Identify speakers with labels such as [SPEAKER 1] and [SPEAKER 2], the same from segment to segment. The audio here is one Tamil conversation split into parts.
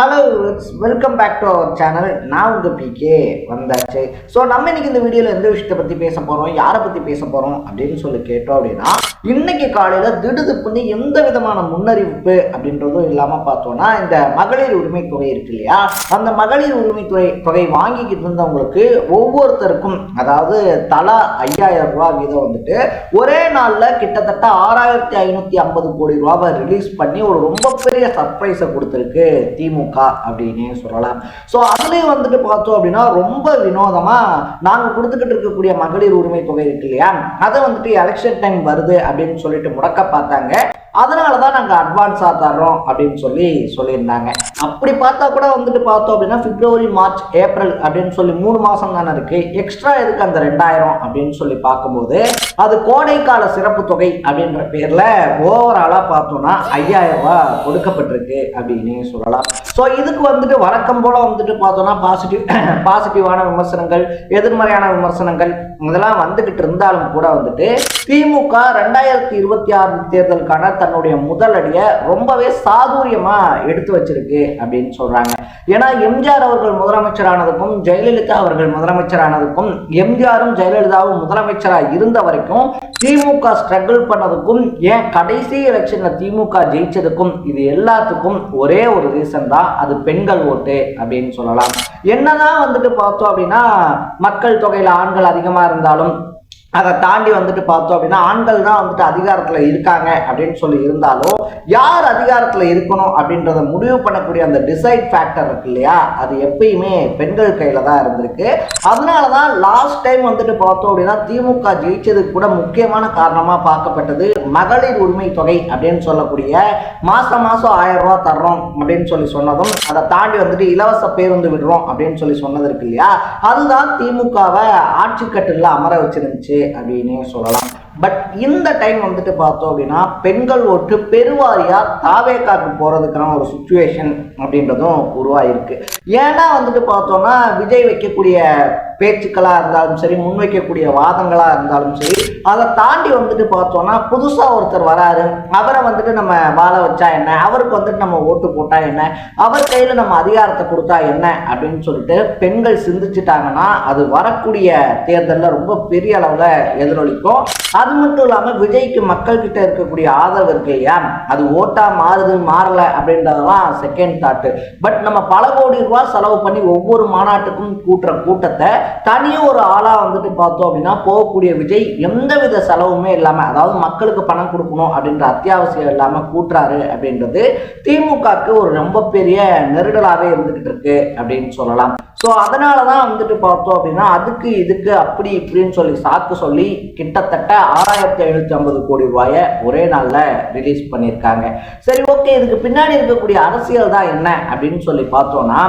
[SPEAKER 1] Hello, welcome back to our channel. நான் உங்கள் பிகே வந்தாச்சு. ஸோ நம்ம இன்னைக்கு இந்த வீடியோவில் எந்த விஷயத்தை பற்றி பேச போகிறோம், யாரை பற்றி பேச போகிறோம் அப்படின்னு சொல்லி கேட்டோம் அப்படின்னா, இன்னைக்கு காலையில் திடுதுப்புன்னு எந்த விதமான முன்னறிவிப்பு அப்படின்றதும் இல்லாமல் பார்த்தோன்னா, இந்த மகளிர் உரிமை தொகை இருக்கு இல்லையா, அந்த மகளிர் உரிமை தொகை வாங்கிக்கிட்டு இருந்தவங்களுக்கு ஒவ்வொருத்தருக்கும் அதாவது தலா 5000 ரூபா வீதம் வந்துட்டு ஒரே நாளில் கிட்டத்தட்ட 6550 கோடி ரூபாவை ரிலீஸ் பண்ணி ஒரு ரொம்ப பெரிய சர்ப்ரைஸை கொடுத்துருக்கு திமுக அப்படின்னு சொல்லலாம். ஸோ அதுலேயும் வந்துட்டு பார்த்தோம் அப்படின்னா ரொம்ப வினோதமாக நாங்கள் கொடுத்துக்கிட்டு இருக்கக்கூடிய மகளிர் உரிமை தொகை இருக்கு இல்லையா, அதை வந்துட்டு எலெக்ஷன் டைம் வருது அப்படின்னு சொல்லிட்டு முடக்க பார்த்தாங்க. அதனால தான் நாங்கள் அட்வான்ஸாக தர்றோம் அப்படின்னு சொல்லியிருந்தாங்க. அப்படி பார்த்தா கூட வந்துட்டு பார்த்தோம் அப்படின்னா பிப்ரவரி, மார்ச், ஏப்ரல் அப்படின்னு சொல்லி 3 மாதம் தானே இருக்குது. எக்ஸ்ட்ரா எதுக்கு அந்த 2000 அப்படின்னு சொல்லி பார்க்கும்போது அது கோடைக்கால சிறப்பு தொகை அப்படின்ற பேரில் ஓவராலாக பார்த்தோன்னா 5000 ரூபாய் கொடுக்கப்பட்டிருக்கு அப்படின்னு சொல்லலாம். ஸோ இதுக்கு வந்துட்டு வழக்கம் போல் வந்துட்டு பார்த்தோன்னா பாசிட்டிவான விமர்சனங்கள், எதிர்மறையான விமர்சனங்கள் இதெல்லாம் வந்துக்கிட்டு இருந்தாலும் கூட வந்துட்டு திமுக 2026 தேர்தலுக்கான தன்னுடைய முதல் அடியை ரொம்பவே சாதுரியமா எடுத்து வச்சிருக்கு அப்படின்னு சொல்றாங்க. ஏன்னா எம்ஜிஆர் அவர்கள் முதலமைச்சரானதுக்கும் ஜெயலலிதா அவர்கள் முதலமைச்சரானதுக்கும், எம்ஜிஆரும் ஜெயலலிதாவும் முதலமைச்சராக இருந்த வரைக்கும் திமுக ஸ்ட்ரகிள் பண்ணதுக்கும், ஏன் கடைசி எலெக்ஷன்ல திமுக ஜெயிச்சதுக்கும், இது எல்லாத்துக்கும் ஒரே ஒரு ரீசன் தான், அது பெண்கள் ஓட்டு அப்படின்னு சொல்லலாம். என்னதான் வந்துட்டு பார்த்தோம் அப்படின்னா மக்கள் தொகையில ஆண்கள் அதிகமா இருந்தாலும், அதை தாண்டி வந்துட்டு பார்த்தோம் அப்படின்னா ஆண்கள் தான் வந்துட்டு அதிகாரத்தில் இருக்காங்க அப்படின்னு சொல்லி இருந்தாலும், யார் அதிகாரத்தில் இருக்கணும் அப்படின்றத முடிவு பண்ணக்கூடிய அந்த டிசைட் ஃபேக்டர் இருக்கு இல்லையா, அது எப்பயுமே பெண்கள் கையில் தான் இருந்திருக்கு. அதனால தான் லாஸ்ட் டைம் வந்துட்டு பார்த்தோம் அப்படின்னா திமுக ஜெயிச்சதுக்கு கூட முக்கியமான காரணமாக பார்க்கப்பட்டது மகளிர் உரிமை தொகை அப்படின்னு சொல்லக்கூடிய மாதம் 1000 ரூபா தர்றோம் அப்படின்னு சொல்லி சொன்னதும், அதை தாண்டி வந்துட்டு இலவச பேருந்து விடுறோம் அப்படின்னு சொல்லி சொன்னது இருக்கு இல்லையா, அதுதான் திமுகவை ஆட்சி கட்டில் அமர வச்சிருந்துச்சு அப்படின்னு சொல்லலாம். பட் இந்த டைம் வந்துட்டு பார்த்தோம் அப்படின்னா பெண்கள் ஓட்டு பெருவாரியா தாவேக்காக்கு போறதுக்கான ஒரு சுச்சுவேஷன் அப்படின்றதும் உருவாயிருக்கு. ஏன்னா வந்துட்டு பார்த்தோம்னா விஜய் வைக்கக்கூடிய பேச்சுக்களா இருந்தாலும் சரி, முன்வைக்கக்கூடிய வாதங்களா இருந்தாலும் சரி, அதை தாண்டி வந்துட்டு பார்த்தோம்னா புதுசா ஒருத்தர் வராரு, அவரை வந்துட்டு நம்ம வாழ வச்சா என்ன, அவருக்கு வந்துட்டு நம்ம ஓட்டு போட்டா என்ன, அவர் கையில நம்ம அதிகாரத்தை கொடுத்தா என்ன அப்படின்னு சொல்லிட்டு பெண்கள் சிந்திச்சுட்டாங்கன்னா அது வரக்கூடிய தேர்தலில் ரொம்ப பெரிய அளவுல எதிரொலிக்கும். அது மட்டும் இல்லாம விஜய்க்கு மக்கள் கிட்ட இருக்கக்கூடிய ஆதரவு இருக்கு இல்லையா, அது ஓட்டா மாறுது மாறல அப்படின்றதெல்லாம் செகண்ட் தாட்டு. பட் நம்ம பல கோடி ரூபாய் செலவு பண்ணி ஒவ்வொரு மாநாட்டுக்கும் கூட்டுற கூட்டத்தை தனியும் ஒரு ஆளா வந்துட்டு பார்த்தோம் அப்படின்னா போகக்கூடிய விஜய் எந்தவித செலவுமே இல்லாம, அதாவது மக்களுக்கு பணம் கொடுக்கணும் அப்படின்ற அத்தியாவசியம் இல்லாம கூட்டுறாரு அப்படின்றது திமுகக்கு ஒரு ரொம்ப பெரிய நெருடலாவே இருந்துகிட்டு இருக்கு அப்படின்னு சொல்லலாம். ஸோ அதனாலதான் வந்துட்டு பார்த்தோம் அப்படின்னா அதுக்கு இதுக்கு அப்படி இப்படின்னு சொல்லி சாக்கு சொல்லி கிட்டத்தட்ட 6750 கோடி ரூபாயை ஒரே நாள்ல ரிலீஸ் பண்ணியிருக்காங்க. சரி, ஓகே, இதுக்கு பின்னாடி இருக்கக்கூடிய அரசியல் தான் என்ன அப்படின்னு சொல்லி பார்த்தோம்னா,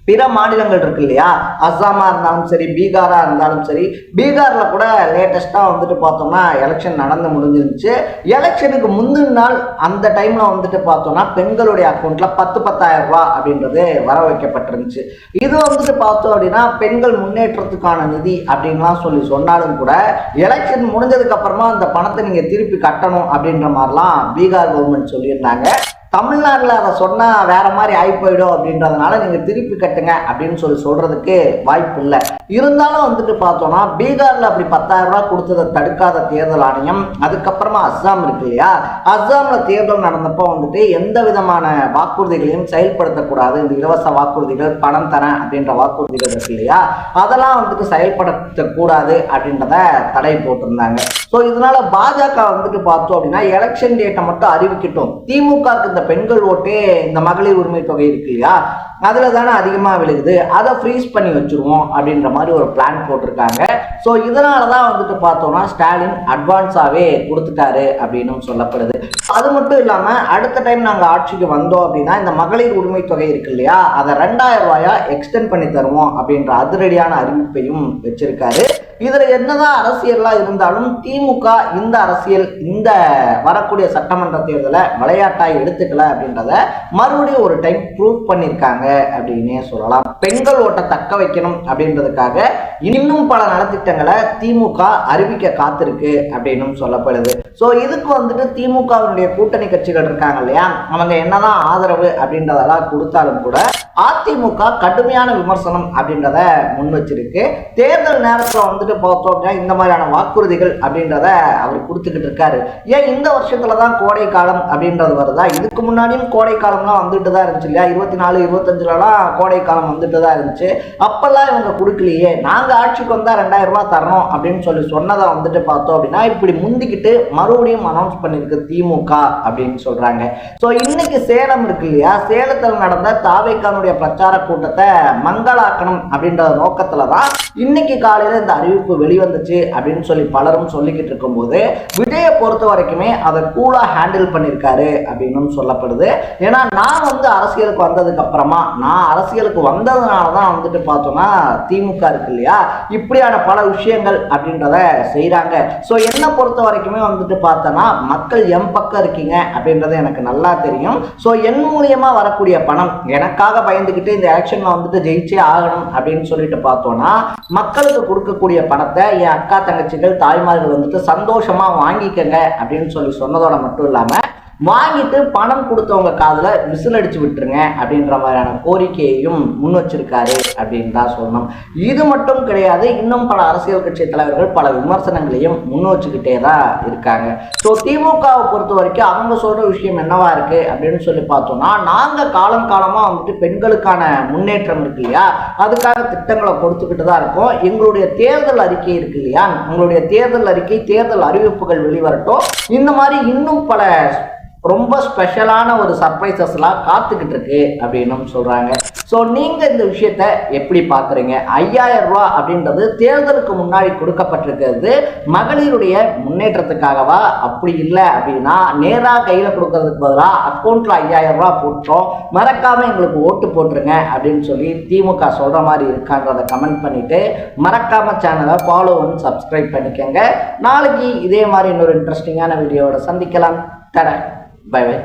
[SPEAKER 1] பிற மாநிலங்கள் இருக்கு இல்லையா, அஸ்ஸாமா இருந்தாலும் சரி, பீகாரா இருந்தாலும் சரி, பீகார்ல கூட லேட்டஸ்டா வந்துட்டு பார்த்தோம்னா எலெக்ஷன் நடந்து முடிஞ்சிருந்துச்சு. எலெக்ஷனுக்கு முந்தின நாள் அந்த டைம்ல வந்துட்டு பார்த்தோம்னா பெண்களுடைய அக்கௌண்ட்ல 10,000 ரூபாய் அப்படின்றது வர வைக்கப்பட்டிருந்துச்சு. இது வந்துட்டு பார்த்தோம் அப்படின்னா பெண்கள் முன்னேற்றத்துக்கான நிதி அப்படின்லாம் சொல்லி சொன்னாலும் கூட எலெக்ஷன் முடிஞ்சதுக்கு அப்புறமா அந்த பணத்தை நீங்க திருப்பி கட்டணும் அப்படின்ற மாதிரிலாம் பீகார் கவர்மெண்ட் சொல்லியிருந்தாங்க. தமிழ்நாட்டில் அதை சொன்னால் வேற மாதிரி ஆகி போயிடும் அப்படின்றதுனால நீங்கள் திருப்பி கட்டுங்க அப்படின்னு சொல்றதுக்கு வாய்ப்பு இல்லை. இருந்தாலும் வந்துட்டு பார்த்தோம்னா பீகாரில் அப்படி 10,000 ரூபாய் கொடுத்ததை தடுக்காத தேர்தல் ஆணையம், அதுக்கப்புறமா அஸ்ஸாம் இருக்கு இல்லையா, அஸ்ஸாமில் தேர்தல் நடந்தப்போ வந்துட்டு எந்த விதமான வாக்குறுதிகளையும் செயல்படுத்தக்கூடாது, இந்த இலவச வாக்குறுதிகள், பணம் தரேன் அப்படின்ற வாக்குறுதிகள் இருக்கு இல்லையா, அதெல்லாம் வந்துட்டு செயல்படுத்தக்கூடாது அப்படின்றத தடை போட்டிருந்தாங்க. ஸோ இதனால பாஜக வந்துட்டு பார்த்தோம் அப்படின்னா எலெக்ஷன் டேட்டை மட்டும் அறிவிக்கட்டும், திமுகக்கு இந்த பெண்கள் ஓட்டே இந்த மகளிர் உரிமை தொகை இருக்கு இல்லையா, அதுல தானே அதிகமாக விழுகுது, அதை ஃப்ரீஸ் பண்ணி வச்சிருவோம் அப்படின்ற மாதிரி ஒரு பிளான் போட்டிருக்காங்க. ஸோ இதனாலதான் வந்துட்டு பார்த்தோம்னா ஸ்டாலின் அட்வான்ஸாவே கொடுத்துட்டாரு அப்படின்னு சொல்லப்படுது. அது மட்டும் இல்லாம அடுத்த டைம் நாங்கள் ஆட்சிக்கு வந்தோம் அப்படின்னா இந்த மகளிர் உரிமை தொகை இருக்கு இல்லையா, அதை 2000 ரூபாயா எக்ஸ்டெண்ட் பண்ணி தருவோம் அப்படின்ற அதிரடியான அறிவிப்பையும் வச்சிருக்காரு. இதுல என்னதான் அரசியல்லாம் இருந்தாலும் திமுக இந்த அரசியல் இந்த வரக்கூடிய சட்டமன்ற தேர்தலை விளையாட்டாய் எடுத்துக்கல அப்படின்றத மறுபடியும் ஒரு டைம் ப்ரூவ் பண்ணியிருக்காங்க அப்படின்னே சொல்லலாம். பெண்கள் ஓட்டை தக்க வைக்கணும் அப்படின்றதுக்காக இன்னும் பல நலத்திட்டங்களை திமுக அறிவிக்க காத்திருக்கு அப்படின்னு சொல்லப்படுது. ஸோ இதுக்கு வந்துட்டு திமுகவினுடைய கூட்டணி கட்சிகள் இருக்காங்க இல்லையா, அவங்க என்னதான் ஆதரவு அப்படின்றதெல்லாம் கொடுத்தாலும் கூட அதிமுக கடுமையான விமர்சனம் அப்படின்றத முன் வச்சிருக்கு. தேர்தல் நேரத்தில் வந்துட்டு பார்த்தோம் அப்படின்னா இந்த மாதிரியான வாக்குறுதிகள் அப்படின்றத அவர் கொடுத்துக்கிட்டு இருக்காரு. ஏன் இந்த வருஷத்துல தான் கோடை காலம் அப்படின்றது வருதா? இதுக்கு முன்னாடியும் கோடை காலம்லாம் வந்துட்டு தான் இருந்துச்சு இல்லையா, 24, 25லலாம் கோடை காலம் வந்துட்டு தான் இருந்துச்சு. அப்பெல்லாம் இவங்க கொடுக்கலையே, நாங்கள் ஆட்சிக்கு வந்தால் 2000 ரூபாய் தரணும் அப்படின்னு சொல்லி சொன்னதை வந்துட்டு பார்த்தோம் அப்படின்னா இப்படி முந்திக்கிட்டு மறுபடியும் அனௌன்ஸ் பண்ணிருக்கு திமுக அப்படின்னு சொல்றாங்க. ஸோ இன்னைக்கு சேலம் இருக்கு இல்லையா, சேலத்தில் நடந்த தாவேக்கான பிரச்சார கூட்டத்தை மங்களாக்கணும் அப்படின்ற நோக்கத்துல தான் இன்னைக்கு காலையில இந்த அறிவிப்பு வெளிவந்துச்சு அப்படின்னு சொல்லி பலரும் சொல்லிக்கிட்டு இருக்கும் போது விஜயை பொறுத்த வரைக்குமே அதை கூலா ஹேண்டில் பண்ணியிருக்காரு அப்படின்னு சொல்லப்படுது. ஏன்னா நான் வந்து அரசியலுக்கு வந்ததுக்கு அப்புறமா, நான் அரசியலுக்கு வந்ததுனாலதான் வந்துட்டு பார்த்தோம்னா திமுக இருக்கு இல்லையா, இப்படியான பல விஷயங்கள் அப்படின்றத செய்யறாங்க. ஸோ என்னை பொறுத்த வரைக்குமே வந்துட்டு பார்த்தோன்னா மக்கள் எம் பக்கம் இருக்கீங்க அப்படின்றது எனக்கு நல்லா தெரியும். ஸோ என் மூலியமா வரக்கூடிய பணம் எனக்காக பயந்துகிட்டு இந்த எலெக்ஷன்ல வந்துட்டு ஜெயிச்சே ஆகணும் அப்படின்னு சொல்லிட்டு பார்த்தோம்னா மக்களுக்கு கொடுக்கக்கூடிய பணத்தை என் அக்கா தங்கச்சிகள் தாய்மார்கள் வந்துட்டு சந்தோஷமா வாங்கிக்கங்க அப்படின்னு சொல்லி சொன்னதோட மட்டும் இல்லாம வாங்கிட்டு பணம் கொடுத்தவங்க காதுல விசில் அடிச்சு விட்டுருங்க அப்படின்ற மாதிரியான கோரிக்கையையும் முன் வச்சிருக்காரு அப்படின்னு தான் சொல்லணும். இது மட்டும் கிடையாது, இன்னும் பல அரசியல் கட்சி தலைவர்கள் பல விமர்சனங்களையும் முன் வச்சுக்கிட்டே தான் இருக்காங்க. ஸோ திமுகவை பொறுத்த வரைக்கும் அவங்க சொல்ற விஷயம் என்னவா இருக்கு அப்படின்னு சொல்லி பார்த்தோம்னா, நாங்க காலம் காலமா வந்துட்டு பெண்களுக்கான முன்னேற்றம் இருக்கு இல்லையா, அதுக்காக திட்டங்களை கொடுத்துக்கிட்டு தான் இருக்கோம். எங்களுடைய தேர்தல் அறிக்கை இருக்கு இல்லையா, உங்களுடைய தேர்தல் அறிக்கை, தேர்தல் அறிவிப்புகள் வெளிவரட்டும், இந்த மாதிரி இன்னும் பல ரொம்ப ஸ்பெஷலான ஒரு சர்ப்ரைசஸ்லாம் காத்துக்கிட்டு இருக்கு அப்படின்னு சொல்றாங்க. ஸோ நீங்க இந்த விஷயத்த எப்படி பார்க்குறீங்க? 5000 ரூபாய் அப்படின்றது தேர்தலுக்கு முன்னாடி கொடுக்கப்பட்டிருக்கிறது மகளிருடைய முன்னேற்றத்துக்காகவா? அப்படி இல்லை அப்படின்னா நேராக கையில் கொடுக்கறதுக்கு பதிலாக அக்கௌண்ட்ல 5000 ரூபாய் போட்டோம், மறக்காம எங்களுக்கு ஓட்டு போட்டுருங்க அப்படின்னு சொல்லி திமுக சொல்ற மாதிரி இருக்கான்றதை கமெண்ட் பண்ணிட்டு மறக்காம சேனலை ஃபாலோ பண்ணி சப்ஸ்கிரைப் பண்ணிக்கோங்க. நாளைக்கு இதே மாதிரி இன்னொரு இன்ட்ரெஸ்டிங்கான வீடியோவோட சந்திக்கலாம். தரேன். Bye bye.